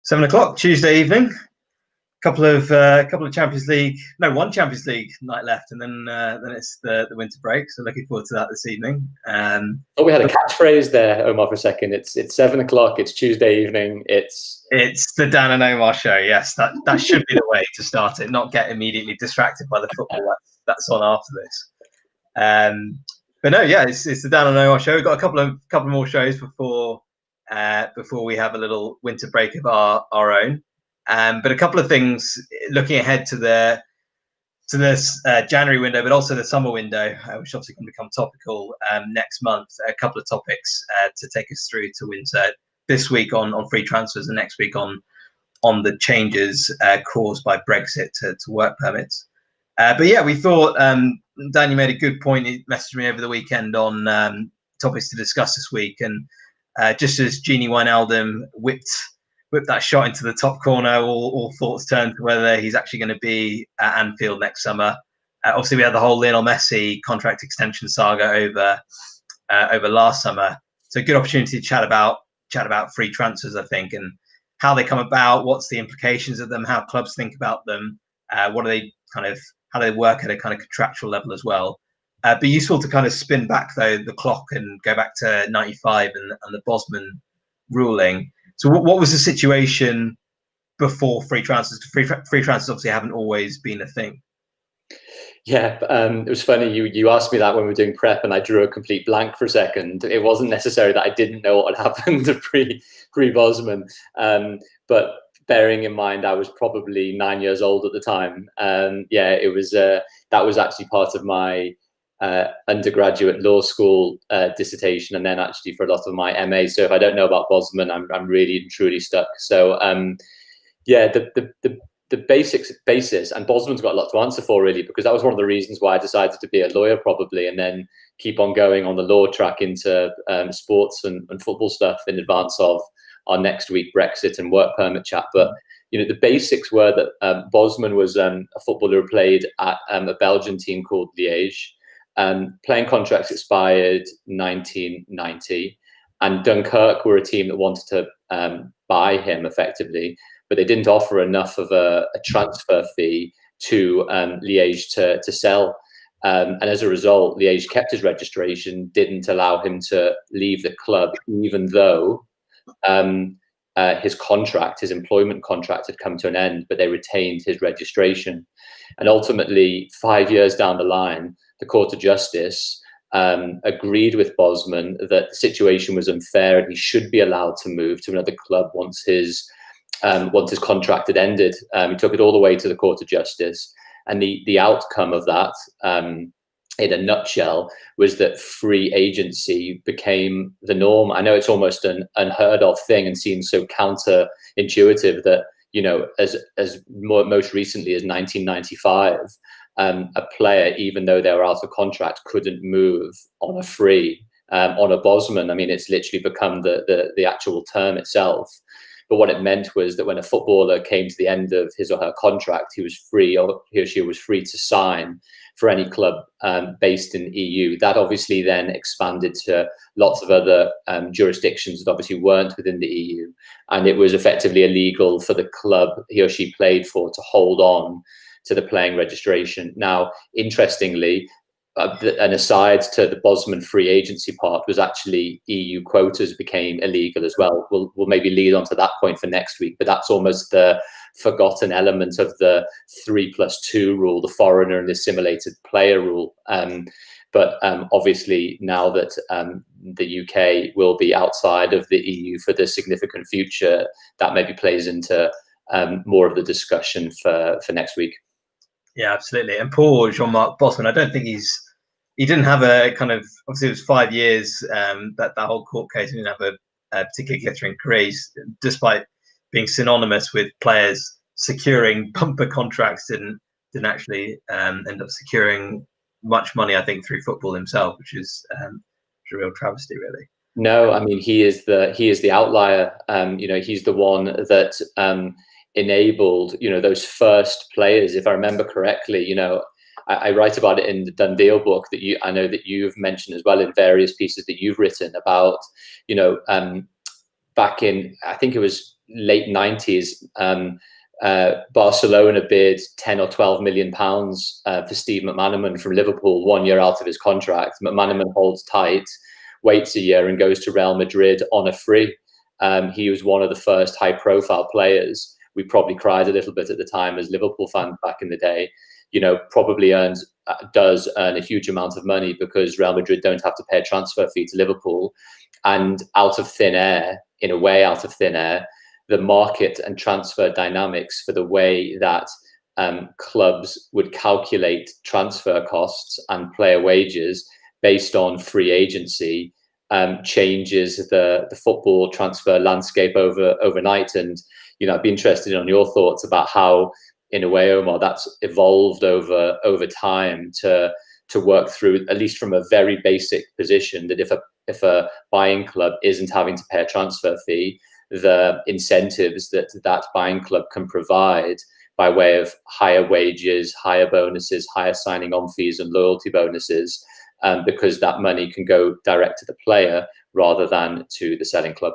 7 o'clock Tuesday evening. Couple of Champions League, one Champions League night left, and then it's the winter break. So looking forward to that this evening. We had a catchphrase there, Omar, for a second. It's 7 o'clock. It's Tuesday evening. It's the Dan and Omar show. Yes, that should be the way to start it. Not get immediately distracted by the football that's on after this. But no, yeah, it's the Dan and Omar show. We've got a couple more shows before we have a little winter break of our own. But a couple of things looking ahead to this January window, but also the summer window, which obviously can become topical next month. A couple of topics to take us through to winter this week on free transfers, and next week on the changes caused by Brexit to work permits. But yeah, we thought Dan, you made a good point. He messaged me over the weekend on topics to discuss this week, and just as Genie Wijnaldum whipped that shot into the top corner, all thoughts turned to whether he's actually going to be at Anfield next summer. Obviously, we had the whole Lionel Messi contract extension saga over last summer. So, good opportunity to chat about free transfers, I think, and how they come about, what's the implications of them, how clubs think about them, how do they work at a kind of contractual level as well. Be useful to kind of spin back though the clock and go back to '95 and the Bosman ruling. So what was the situation before free transfers? Free transfers obviously haven't always been a thing. Yeah, it was funny. You asked me that when we were doing prep, and I drew a complete blank for a second. It wasn't necessarily that I didn't know what had happened pre Bosman, but bearing in mind I was probably 9 years old at the time. Yeah, it was that was actually part of my undergraduate law school dissertation, and then actually for a lot of my MA. So if I don't know about Bosman, I'm really and truly stuck. So yeah, the basis, and Bosman's got a lot to answer for really, because that was one of the reasons why I decided to be a lawyer probably, and then keep on going on the law track into sports and football stuff in advance of our next week Brexit and work permit chat. But the basics were that Bosman was a footballer who played at a Belgian team called Liège. Playing contracts expired 1990, and Dunkirk were a team that wanted to buy him effectively, but they didn't offer enough of a transfer fee to Liège to sell. And as a result, Liège kept his registration, didn't allow him to leave the club, even though his employment contract had come to an end, but they retained his registration. And ultimately, 5 years down the line, the Court of Justice agreed with Bosman that the situation was unfair and he should be allowed to move to another club once his contract had ended. He took it all the way to the Court of Justice, and the outcome of that, in a nutshell, was that free agency became the norm. I know it's almost an unheard of thing and seems so counterintuitive that, as most recently as 1995, a player, even though they were out of contract, couldn't move on a free. On a Bosman, I mean, it's literally become the actual term itself. But what it meant was that when a footballer came to the end of his or her contract, he was free, or he or she was free to sign for any club based in EU. That obviously then expanded to lots of other jurisdictions that obviously weren't within the EU. And it was effectively illegal for the club he or she played for to hold on to the playing registration. Now, interestingly, an aside to the Bosman free agency part was actually EU quotas became illegal as well. We'll maybe lead on to that point for next week, but that's almost the forgotten element of the 3+2 rule, the foreigner and assimilated player rule. But obviously now that the UK will be outside of the EU for the significant future, that maybe plays into more of the discussion for next week. Yeah, absolutely. And poor Jean-Marc Bosman, I don't think he didn't have a kind of, obviously it was 5 years, that whole court case. He didn't have a particularly glittering career, despite being synonymous with players securing bumper contracts. Didn't actually end up securing much money, I think, through football himself, which is a real travesty, really. No, I mean, he is the outlier. He's the one that enabled, those first players, if I remember correctly. I write about it in the Done Deal book that I know that you've mentioned as well in various pieces that you've written about, back in, I think it was late 90s, Barcelona bid 10 or 12 million pounds for Steve McManaman from Liverpool 1 year out of his contract. McManaman holds tight, waits a year, and goes to Real Madrid on a free. He was one of the first high-profile players. We probably cried a little bit at the time as Liverpool fans back in the day. Probably does earn a huge amount of money because Real Madrid don't have to pay a transfer fee to Liverpool. And out of thin air, in a way out of thin air, the market and transfer dynamics for the way that clubs would calculate transfer costs and player wages based on free agency changes the football transfer landscape overnight. And I'd be interested in your thoughts about how, in a way, Omar, that's evolved over time to work through, at least from a very basic position, that if a buying club isn't having to pay a transfer fee, the incentives that buying club can provide by way of higher wages, higher bonuses, higher signing on fees and loyalty bonuses, because that money can go direct to the player rather than to the selling club.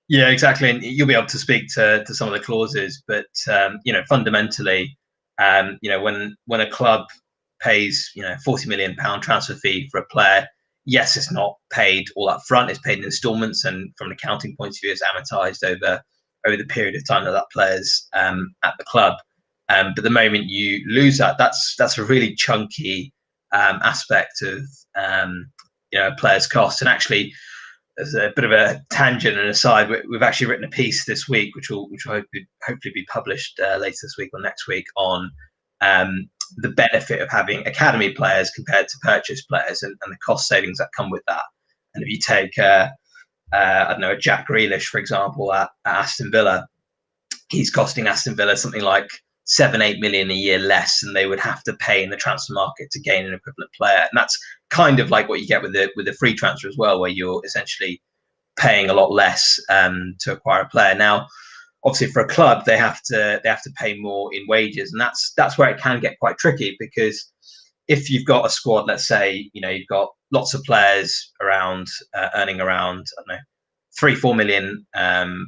Yeah, exactly. And you'll be able to speak to some of the clauses, but fundamentally, when a club pays £40 million transfer fee for a player, yes, it's not paid all up front. It's paid in instalments, and from an accounting point of view, it's amortized over the period of time that player's at the club. But the moment you lose that, that's a really chunky aspect of a player's cost. And actually, as a bit of a tangent and aside, we've actually written a piece this week, which will hopefully be published later this week or next week, on the benefit of having academy players compared to purchase players and the cost savings that come with that. And if you take, I don't know, a Jack Grealish, for example, at Aston Villa, he's costing Aston Villa something like 7-8 million a year less than they would have to pay in the transfer market to gain an equivalent player. And that's kind of like what you get with the free transfer as well, where you're essentially paying a lot less to acquire a player. Now, obviously, for a club, they have to pay more in wages, and that's where it can get quite tricky, because if you've got a squad, let's say you've got lots of players around earning around, I don't know, 3-4 million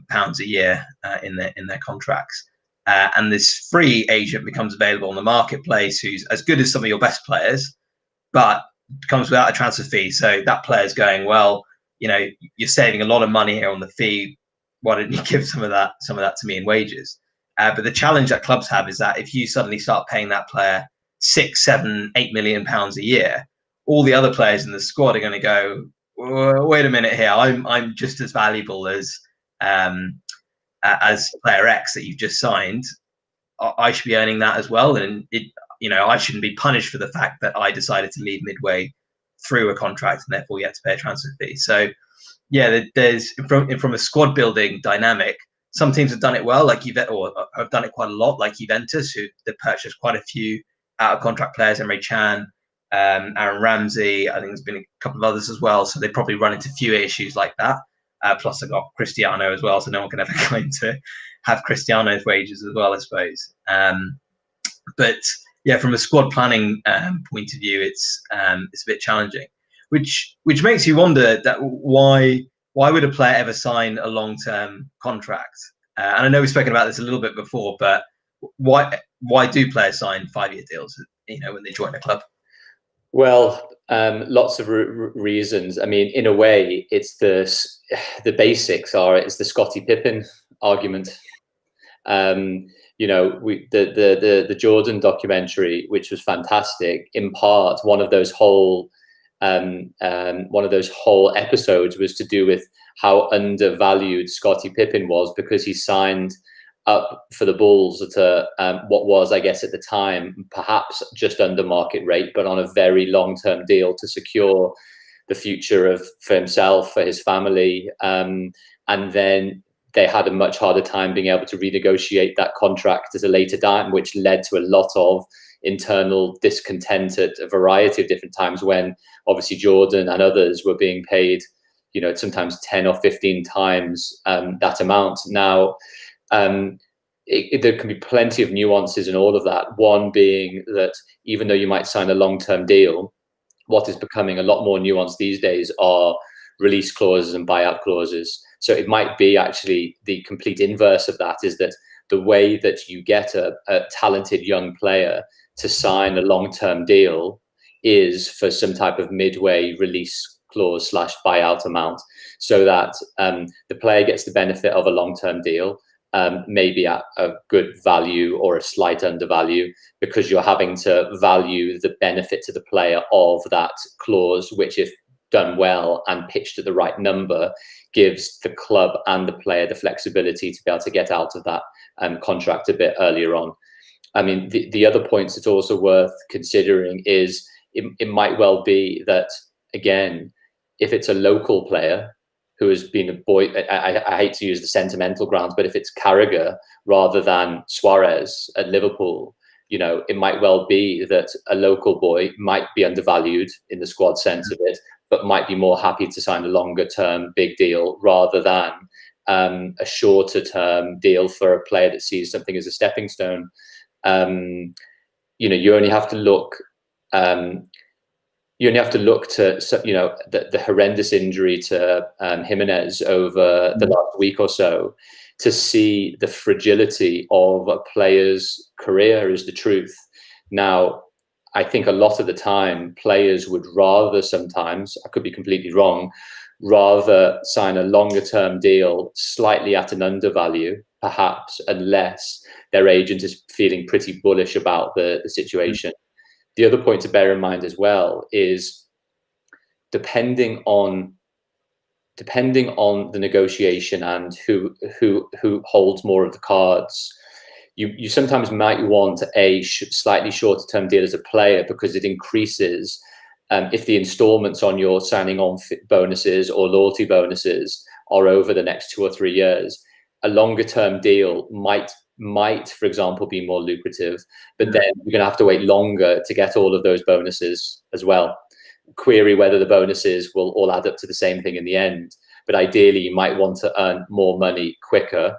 pounds a year in their contracts, and this free agent becomes available on the marketplace who's as good as some of your best players, but comes without a transfer fee. So that player's going, well, you're saving a lot of money here on the fee. Why don't you give some of that to me in wages? But the challenge that clubs have is that if you suddenly start paying that player 6, 7, 8 million pounds a year, all the other players in the squad are going to go, wait a minute here, I'm just as valuable as player X that you've just signed. I should be earning that as well, and I shouldn't be punished for the fact that I decided to leave midway through a contract and therefore you have to pay a transfer fee. So yeah, there's from a squad building dynamic, some teams have done it well, like Juventus, or have done it quite a lot, like Juventus, who they've purchased quite a few out of contract players, Emre Can, Aaron Ramsey. I think there's been a couple of others as well. So they probably run into fewer issues like that. Plus, they've got Cristiano as well, so no one can ever claim to have Cristiano's wages as well, I suppose. But yeah, from a squad planning point of view, it's a bit challenging, which makes you wonder that why would a player ever sign a long-term contract? And I know we've spoken about this a little bit before, but why do players sign 5-year deals? When they join a club. Well, lots of reasons. I mean, in a way, it's the basics are it's the Scottie Pippen argument. The Jordan documentary, which was fantastic, in part one of those whole episodes was to do with how undervalued Scottie Pippen was, because he signed up for the Bulls at what was, I guess, at the time, perhaps just under market rate, but on a very long-term deal to secure the future for himself, for his family, and then they had a much harder time being able to renegotiate that contract at a later time, which led to a lot of internal discontent at a variety of different times, when obviously Jordan and others were being paid, sometimes 10 or 15 times that amount. Now, there can be plenty of nuances in all of that. One being that even though you might sign a long-term deal, what is becoming a lot more nuanced these days are release clauses and buyout clauses. So it might be actually the complete inverse of that, is that the way that you get a talented young player to sign a long-term deal is for some type of midway release clause / buyout amount, so that the player gets the benefit of a long-term deal, maybe at a good value or a slight undervalue, because you're having to value the benefit to the player of that clause, which, if done well and pitched at the right number, gives the club and the player the flexibility to be able to get out of that contract a bit earlier on. I mean, the other points that's also worth considering is it might well be that, again, if it's a local player who has been a boy, I hate to use the sentimental grounds, but if it's Carragher rather than Suarez at Liverpool, you know, it might well be that a local boy might be undervalued in the squad sense of it, but might be more happy to sign a longer term big deal rather than a shorter term deal for a player that sees something as a stepping stone. You know, you only have to look. You only have to look to, you know, the horrendous injury to Jimenez over the last week or so to see the fragility of a player's career, is the truth. Now, I think a lot of the time players would rather, sometimes, I could be completely wrong, rather sign a longer term deal slightly at an undervalue, perhaps, unless their agent is feeling pretty bullish about the situation. The other point to bear in mind as well is depending on the negotiation and who holds more of the cards, you sometimes might want a slightly shorter term deal as a player, because it increases if the installments on your signing on bonuses or loyalty bonuses are over the next 2 or 3 years. A longer term deal might, for example, be more lucrative, but then you're going to have to wait longer to get all of those bonuses as well. Query whether the bonuses will all add up to the same thing in the end. But ideally, you might want to earn more money quicker,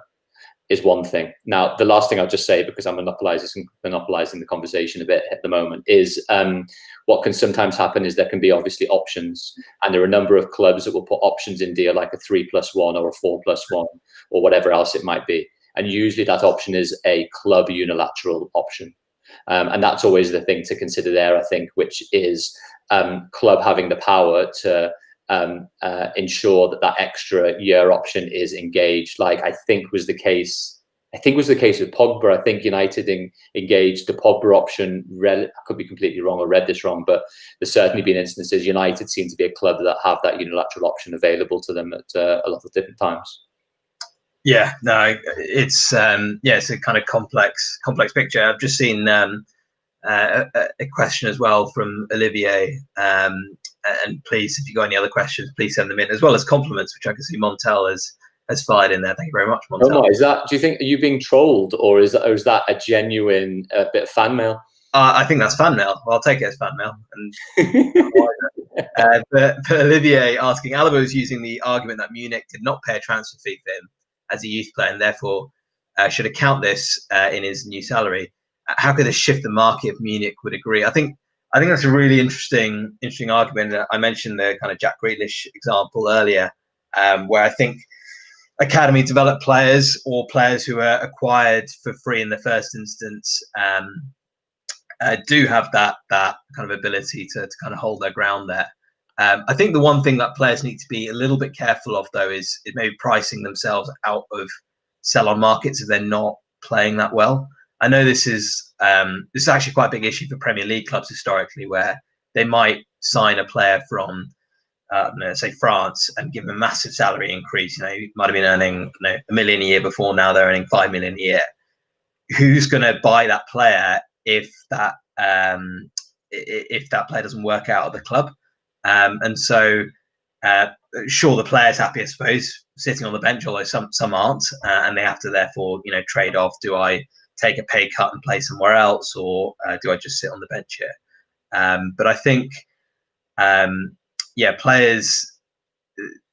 is one thing. Now, the last thing I'll just say, because I'm monopolizing the conversation a bit at the moment, is what can sometimes happen is there can be obviously options, and there are a number of clubs that will put options in deal, like a 3+1 or a 4+1 or whatever else it might be. And usually that option is a club unilateral option. And that's always the thing to consider there, I think, which is club having the power to ensure that extra year option is engaged. Like I think was the case with Pogba. I think United engaged the Pogba option. I could be completely wrong or read this wrong, but there's certainly been instances United seem to be a club that have that unilateral option available to them at a lot of different times. Yeah, no, it's it's a kind of complex picture. I've just seen a question as well from Olivier, and please, if you've got any other questions, please send them in, as well as compliments, which I can see Montel has fired in there. Thank you very much, Montel. Omar, do you think, are you being trolled, or is that a genuine bit of fan mail? I think that's fan mail. Well, I'll take it as fan mail. And but Olivier asking, Alaba was using the argument that Munich did not pay a transfer fee for him as a youth player, and therefore should account this in his new salary. How could this shift the market if Munich would agree? I think that's a really interesting argument. I mentioned the kind of Jack Grealish example earlier, where I think academy developed players or players who are acquired for free in the first instance do have that kind of ability to kind of hold their ground there. I think the one thing that players need to be a little bit careful of, though, is maybe pricing themselves out of sell-on markets if they're not playing that well. I know this is actually quite a big issue for Premier League clubs historically, where they might sign a player from, say, France and give them a massive salary increase. You know, he might have been earning $1 million a year before, now they're earning $5 million a year. Who's going to buy that player if that player doesn't work out at the club? And so, sure, the player's happy, I suppose, sitting on the bench, although some aren't, and they have to therefore, trade off. Do I take a pay cut and play somewhere else, or do I just sit on the bench here? But I think, players,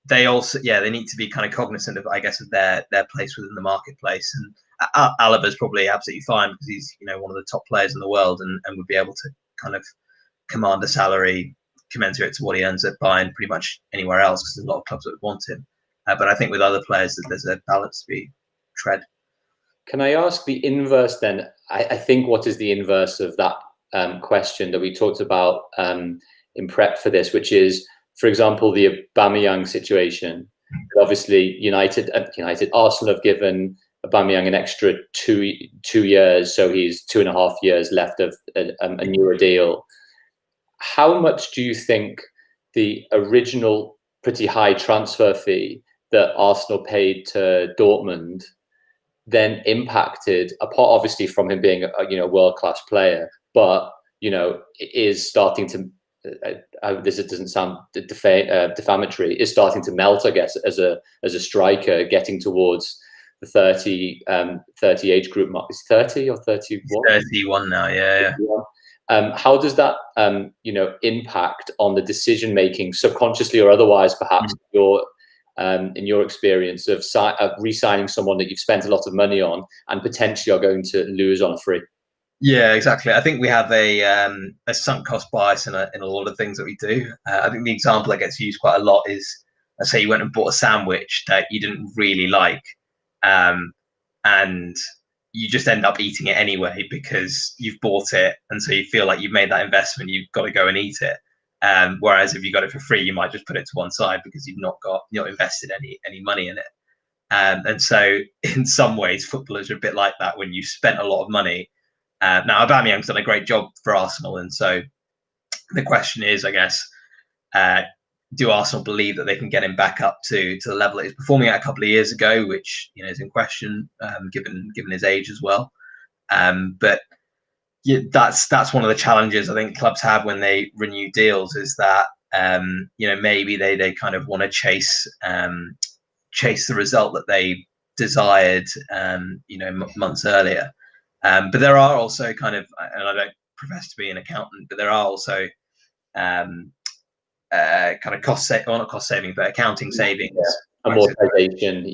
they also, they need to be kind of cognizant of, I guess, of their place within the marketplace. And Alaba's probably absolutely fine because he's, one of the top players in the world and would be able to kind of command a salary commensurate to what he earns at Bayern pretty much anywhere else, because there's a lot of clubs that would want him. But I think with other players, there's a balance to be tread. Can I ask the inverse then? I think what is the inverse of that question that we talked about in prep for this, which is, for example, the Aubameyang situation. Obviously, Arsenal have given Aubameyang an extra two years, so he's 2.5 years left of a newer deal. How much do you think the original pretty high transfer fee that Arsenal paid to Dortmund then impacted, apart obviously from him being a world-class player, but is starting to this doesn't sound defamatory, is starting to melt, I guess, as a striker getting towards the 30 age group mark. Is 30 or 31? 31 now, yeah. How does that impact on the decision making, subconsciously or otherwise, perhaps, in your experience of re-signing someone that you've spent a lot of money on and potentially are going to lose on a free? Yeah, exactly. I think we have a sunk cost bias in a lot of things that we do. I think the example that gets used quite a lot is, let's say you went and bought a sandwich that you didn't really like, and you just end up eating it anyway because you've bought it, and so you feel like you've made that investment, you've got to go and eat it. Whereas if you got it for free, you might just put it to one side because you've not invested any money in it. And so in some ways, footballers are a bit like that when you spent a lot of money. Now, Aubameyang's done a great job for Arsenal, and so the question is, I guess, do Arsenal believe that they can get him back up to the level that he was performing at a couple of years ago, which is in question, given his age as well. But yeah, that's one of the challenges I think clubs have when they renew deals, is that maybe they kind of want to chase the result that they desired months earlier. But there are also kind of, and I don't profess to be an accountant, but there are also kind of not cost saving, but accounting savings. Amortization.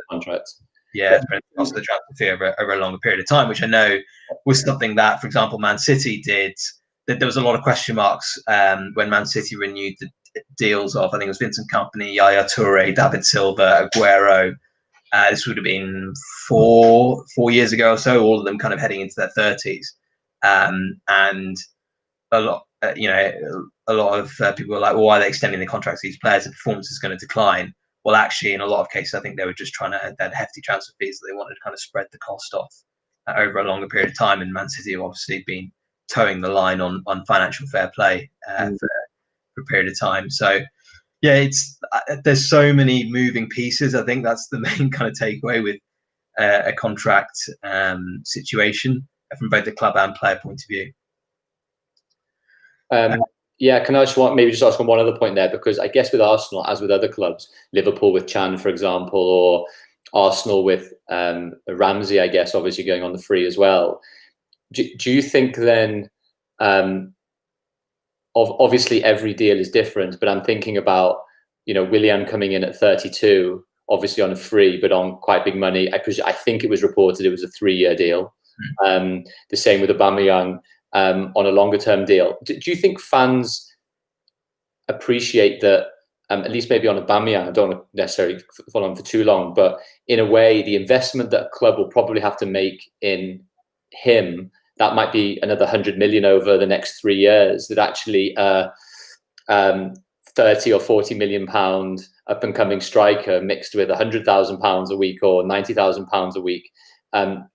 Contracts. Yeah, cost of the transfer fee over a longer period of time, which I know was something that, for example, Man City did. That there was a lot of question marks when Man City renewed the deals of, I think it was Vincent Kompany, Yaya Toure, David Silva, Aguero. This would have been four years ago or so, all of them kind of heading into their 30s. And a lot of people were like, well, why are they extending the contracts of these players? The performance is going to decline. Well, actually, in a lot of cases, I think they were just trying to have hefty transfer fees that they wanted to kind of spread the cost off over a longer period of time. And Man City have obviously been towing the line on financial fair play for a period of time. So, yeah, there's so many moving pieces. I think that's the main kind of takeaway with a contract situation from both the club and player point of view. Can I just ask on one other point there, because I guess with Arsenal, as with other clubs, Liverpool with Chan, for example, or Arsenal with Ramsey, I guess, obviously going on the free as well. Do you think then, obviously every deal is different, but I'm thinking about, Willian coming in at 32, obviously on a free, but on quite big money. I think it was reported it was a 3-year deal. The same with Aubameyang. On a longer term deal. Do you think fans appreciate that, at least maybe on Aubameyang, I don't want to necessarily follow on for too long, but in a way, the investment that a club will probably have to make in him, that might be another 100 million over the next 3 years, that actually 30 or 40 million pound up and coming striker mixed with £100,000 a week or £90,000 a week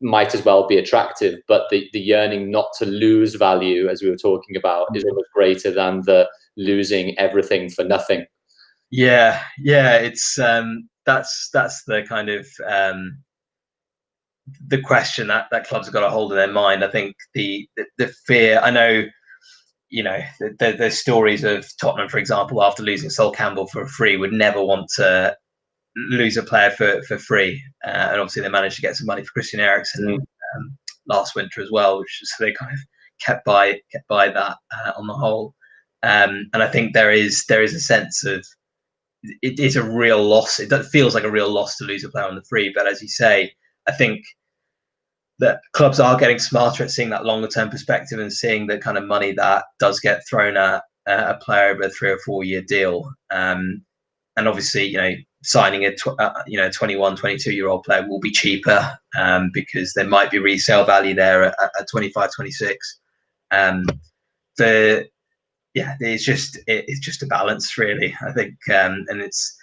might as well be attractive, but the yearning not to lose value, as we were talking about, is almost greater than the losing everything for nothing. Yeah, it's that's the kind of the question that clubs have got to hold in their mind. I think the fear. I know, there's stories of Tottenham, for example, after losing Sol Campbell for free, would never want to lose a player for free, and obviously they managed to get some money for Christian Eriksen last winter as well, which is, so they kind of kept by that on the whole. And I think there is a sense of it is a real loss. It feels like a real loss to lose a player on the free, but as you say, I think that clubs are getting smarter at seeing that longer term perspective and seeing the kind of money that does get thrown at a player over a 3 or 4 year deal. And obviously, signing a 21, 22-year-old player will be cheaper because there might be resale value there at 25, 26. It's just a balance, really. I think, and it's,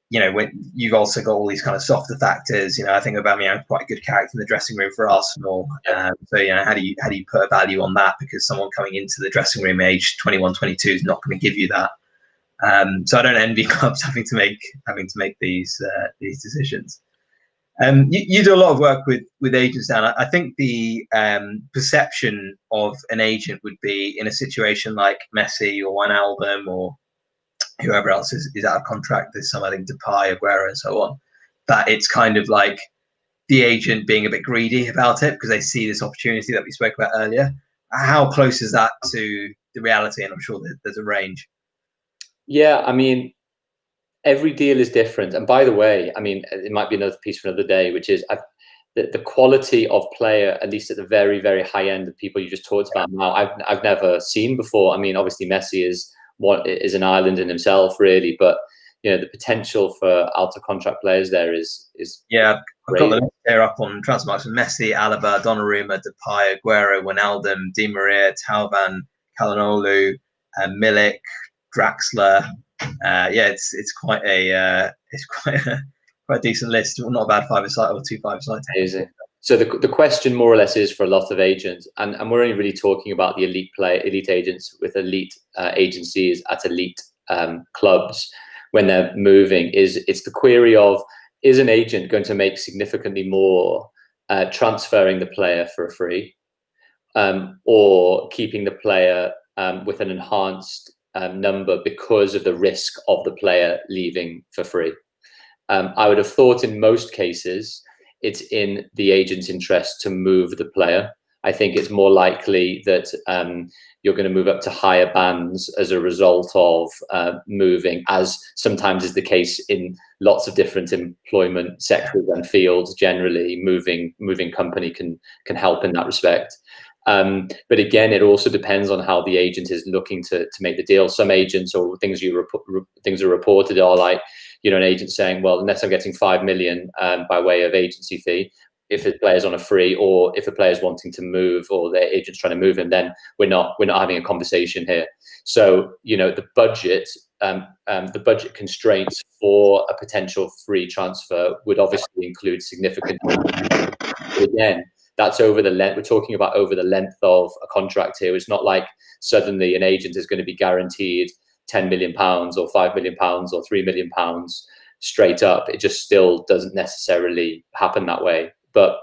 when you've also got all these kind of softer factors. I think Aubameyang quite a good character in the dressing room for Arsenal. So how do you put a value on that? Because someone coming into the dressing room age 21, 22 is not going to give you that. So I don't envy clubs having to make these decisions. You do a lot of work with agents, Dan. I think the perception of an agent would be in a situation like Messi or Wijnaldum or whoever else is out of contract. There's some, I think, Depay, Aguero, and so on. That it's kind of like the agent being a bit greedy about it because they see this opportunity that we spoke about earlier. How close is that to the reality? And I'm sure there's a range. Yeah, I mean, every deal is different. And by the way, I mean, it might be another piece for another day, which is the quality of player, at least at the very, very high end of people you just talked about now, I've never seen before. I mean, obviously Messi is an island in himself, really, but the potential for alto contract players there is yeah. I've got the list here up on Transfermarkt: Messi, Alaba, Donnarumma, Depay, Aguero, Wijnaldum, Di Maria, Thauvin, Calhanoglu, Milik, Draxler. It's quite a decent list. Not a bad five-a-side or two five-a-side. Amazing. So the question more or less is for a lot of agents, and we're only really talking about the elite agents with elite agencies at elite clubs when they're moving. It's the query of, is an agent going to make significantly more transferring the player for a free, or keeping the player with an enhanced number because of the risk of the player leaving for free? I would have thought in most cases it's in the agent's interest to move the player. I think it's more likely that you're going to move up to higher bands as a result of moving, as sometimes is the case in lots of different employment sectors and fields. Generally, moving company can help in that respect. But again, it also depends on how the agent is looking to make the deal. Some agents, or things are reported, are like, an agent saying, well, unless I'm getting 5 million by way of agency fee, if a player's on a free, or if a player's wanting to move, or their agent's trying to move him, then we're not having a conversation here. So the budget constraints for a potential free transfer would obviously include significant. Again, that's over the length. We're talking about over the length of a contract here. It's not like suddenly an agent is going to be guaranteed £10 million or £5 million or £3 million straight up. It just still doesn't necessarily happen that way. But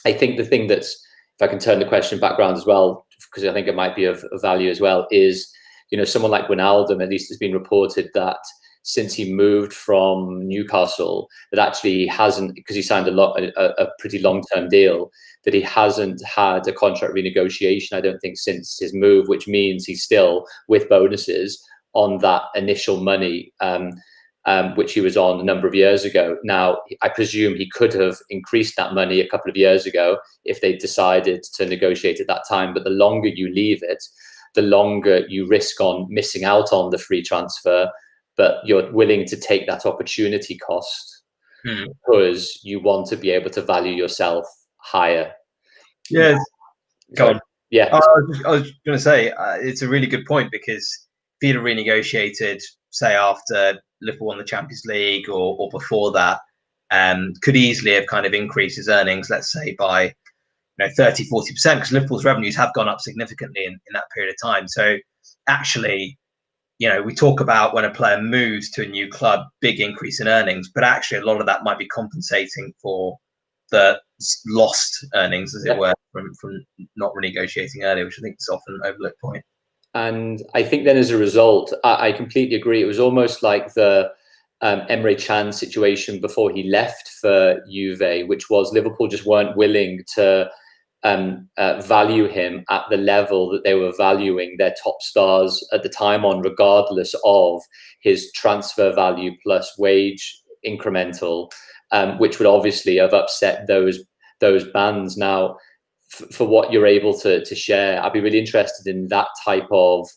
I think the thing that's, if I can turn the question back around as well, because I think it might be of value as well, is, someone like Wijnaldum, at least it's been reported that since he moved from Newcastle, that actually he hasn't, because he signed a pretty long-term deal, that he hasn't had a contract renegotiation, I don't think, since his move, which means he's still, with bonuses, on that initial money, which he was on a number of years ago. Now, I presume he could have increased that money a couple of years ago if they decided to negotiate at that time. But the longer you leave it, the longer you risk on missing out on the free transfer, but you're willing to take that opportunity cost because you want to be able to value yourself higher. Yes. Go on. Yeah. I was going to say, it's a really good point, because if he'd have renegotiated, say, after Liverpool won the Champions League or before that, could easily have kind of increased his earnings, let's say, by 30, 40%, because Liverpool's revenues have gone up significantly in that period of time. So actually, we talk about when a player moves to a new club, big increase in earnings, but actually a lot of that might be compensating for the lost earnings, as it were, from not renegotiating earlier, which I think is often an overlooked point. And I think then as a result, I completely agree. It was almost like the Emre Can situation before he left for Juve, which was Liverpool just weren't willing to value him at the level that they were valuing their top stars at the time on, regardless of his transfer value plus wage incremental, which would obviously have upset those bands. Now, for what you're able to share, I'd be really interested in that type of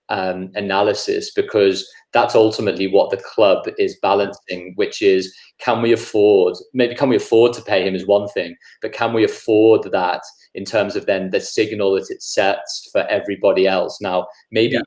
analysis, because that's ultimately what the club is balancing, which is, can we afford to pay him is one thing, but can we afford that in terms of then the signal that it sets for everybody else? Now, maybe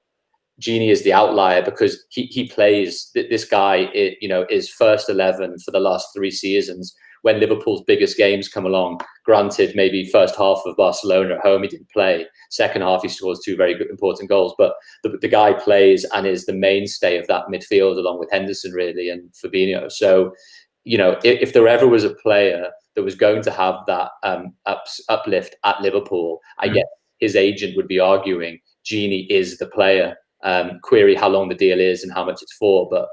Geey is the outlier because he plays, this guy, is first 11 for the last 3 seasons. When Liverpool's biggest games come along, granted, maybe first half of Barcelona at home, he didn't play. Second half, he scores 2 very good, important goals. But the guy plays and is the mainstay of that midfield, along with Henderson, really, and Fabinho. So, if there ever was a player that was going to have that uplift at Liverpool, I guess his agent would be arguing Geey is the player. Query how long the deal is and how much it's for, but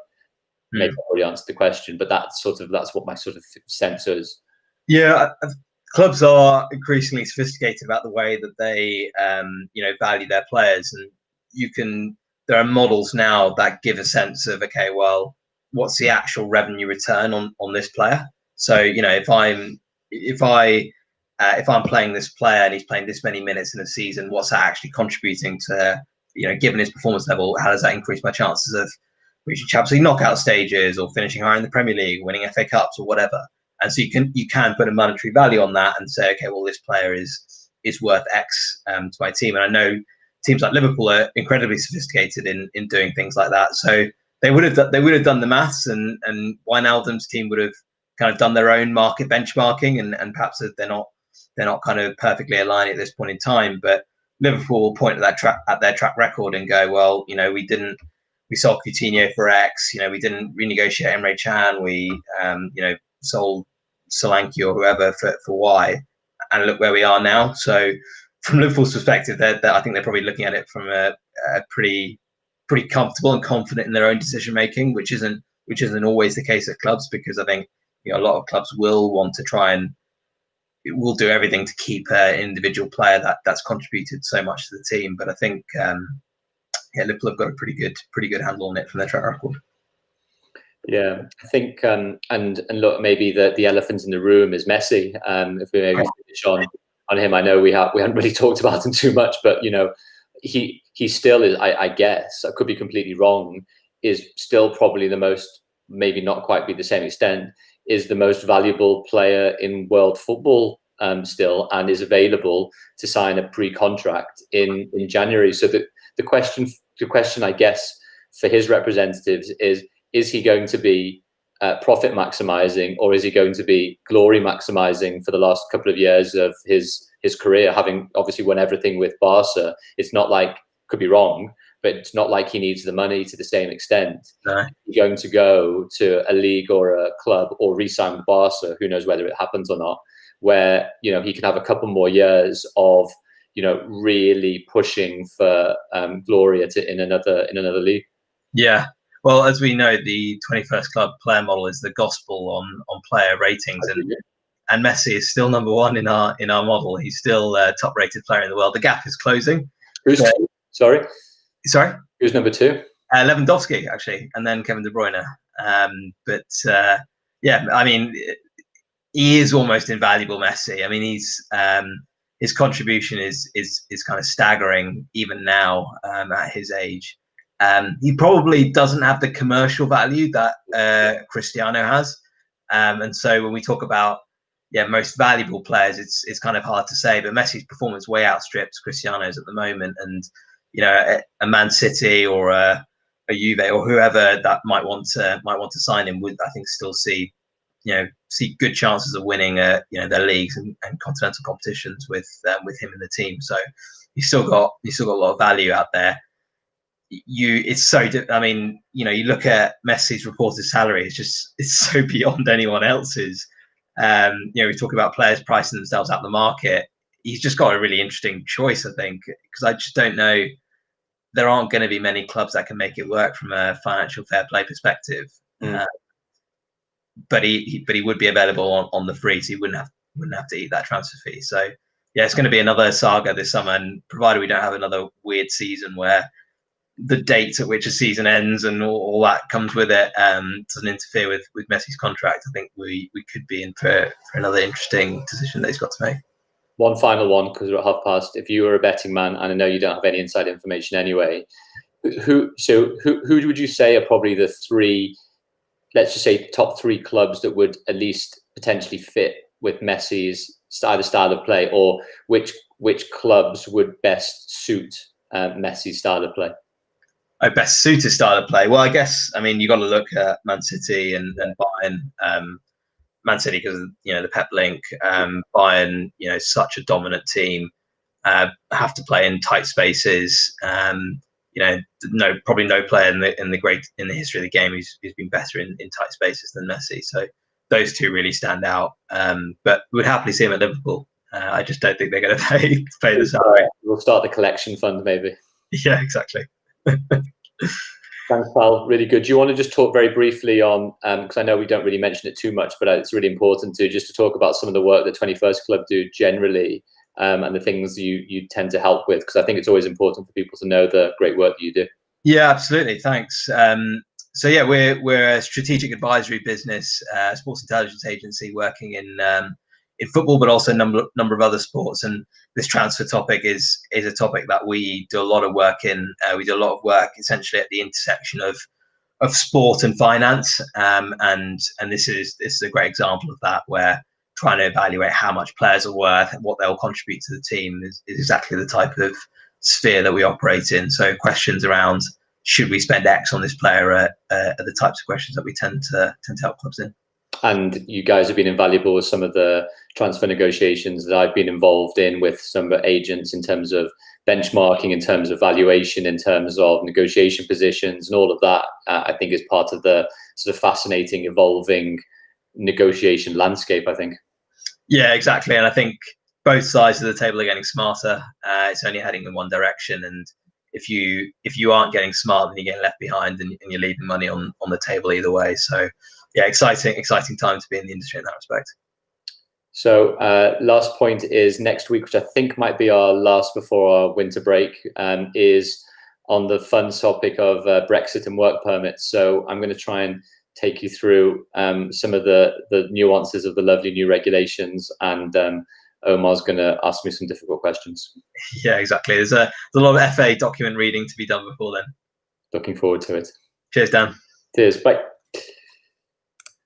maybe I already answered the question, but that's what my sort of sense is. Yeah, clubs are increasingly sophisticated about the way that they, value their players, and there are models now that give a sense of, okay, well, what's the actual revenue return on this player? So, if I'm playing this player and he's playing this many minutes in a season, what's that actually contributing to? Given his performance level, how does that increase my chances of reaching Champions League knockout stages or finishing higher in the Premier League, winning FA Cups or whatever? And so you can put a monetary value on that and say, okay, well, this player is worth X to my team. And I know teams like Liverpool are incredibly sophisticated in doing things like that. So they would have done the maths, and Wijnaldum's team would have kind of done their own market benchmarking, and perhaps they're not kind of perfectly aligned at this point in time, but Liverpool will point at their track record and go, well, we sold Coutinho for X, we didn't renegotiate Emre Can, we sold Solanke or whoever for Y, and look where we are now. So from Liverpool's perspective, I think they're probably looking at it from a pretty comfortable and confident in their own decision making, which isn't always the case at clubs, because I think a lot of clubs will want to try and will do everything to keep an individual player that's contributed so much to the team. But I think Liverpool have got a pretty good handle on it from their track record. Yeah, I think and look, maybe the elephant in the room is Messi. If we maybe finish on him, I know we haven't really talked about him too much, but he still is. I guess I could be completely wrong. Is still probably the most, maybe not quite be the same extent, is the most valuable player in world football still, and is available to sign a pre-contract in January. So the question, I guess, for his representatives is he going to be profit maximizing, or is he going to be glory maximizing for the last couple of years of his career, having obviously won everything with Barca? It's not like, could be wrong, but it's not like he needs the money to the same extent. No. He's going to go to a league or a club or re-sign with Barca, who knows whether it happens or not, where he can have a couple more years of really pushing for glory in another league. Yeah, well, as we know, the 21st Club player model is the gospel on player ratings, and Messi is still number one in our model. He's still top rated player in the world. The gap is closing. Sorry, who's number 2? Lewandowski, actually, and then Kevin De Bruyne. I mean, he is almost invaluable, Messi. I mean, he's his contribution is kind of staggering even now at his age. He probably doesn't have the commercial value that Cristiano has, and so when we talk about most valuable players, it's kind of hard to say. But Messi's performance way outstrips Cristiano's at the moment, and a Man City or a Juve or whoever that might want to sign him would, I think, still see good chances of winning their leagues and continental competitions with him in the team. So he's still got a lot of value out there. I mean, you look at Messi's reported salary, it's so beyond anyone else's. We talk about players pricing themselves out the market. He's just got a really interesting choice, I think, because I just don't know. There aren't going to be many clubs that can make it work from a financial fair play perspective. But he would be available on the free, so he wouldn't have to eat that transfer fee. So it's going to be another saga this summer, and provided we don't have another weird season where the dates at which a season ends and all that comes with it doesn't interfere with Messi's contract, I think we could be in for another interesting decision that he's got to make. One final one, because we're at past. If you were a betting man, and I know you don't have any inside information anyway, who would you say are probably the three, let's just say top three clubs that would at least potentially fit with Messi's either style of play, or which clubs would best suit Messi's style of play? Best suited style of play. Well, I guess, I mean, you got to look at Man City and Bayern. Man City because the Pep link. Bayern, such a dominant team, have to play in tight spaces. Probably no player in the history of the game who's been better in tight spaces than Messi. So those two really stand out. But we'd happily see him at Liverpool. I just don't think they're going to pay the salary. We'll start the collection fund, maybe. Yeah, exactly. Thanks, pal. Really good. Do you want to just talk very briefly on, because I know we don't really mention it too much, but it's really important to talk about some of the work that 21st Club do generally, and the things you tend to help with, because I think it's always important for people to know the great work that you do. Yeah, absolutely. Thanks. So yeah, we're a strategic advisory business, sports intelligence agency working in football, but also a number of other sports. And this transfer topic is a topic that we do a lot of work in. We do a lot of work essentially at the intersection of sport and finance. And this is a great example of that, where trying to evaluate how much players are worth and what they'll contribute to the team is exactly the type of sphere that we operate in. So questions around, should we spend X on this player, are the types of questions that we tend to help clubs in. And you guys have been invaluable with some of the transfer negotiations that I've been involved in with some agents, in terms of benchmarking, in terms of valuation, in terms of negotiation positions, and all of that. I think is part of the sort of fascinating, evolving negotiation landscape, I think. Yeah, exactly. And I think both sides of the table are getting smarter. It's only heading in one direction. And if you aren't getting smart, then you're getting left behind, and you're leaving money on the table either way. So yeah, exciting time to be in the industry in that respect. So last point is next week, which I think might be our last before our winter break, is on the fun topic of Brexit and work permits. So I'm going to try and take you through some of the nuances of the lovely new regulations, and Omar's going to ask me some difficult questions. Yeah, exactly. There's a lot of FA document reading to be done before then. Looking forward to it. Cheers, Dan. Cheers. Bye.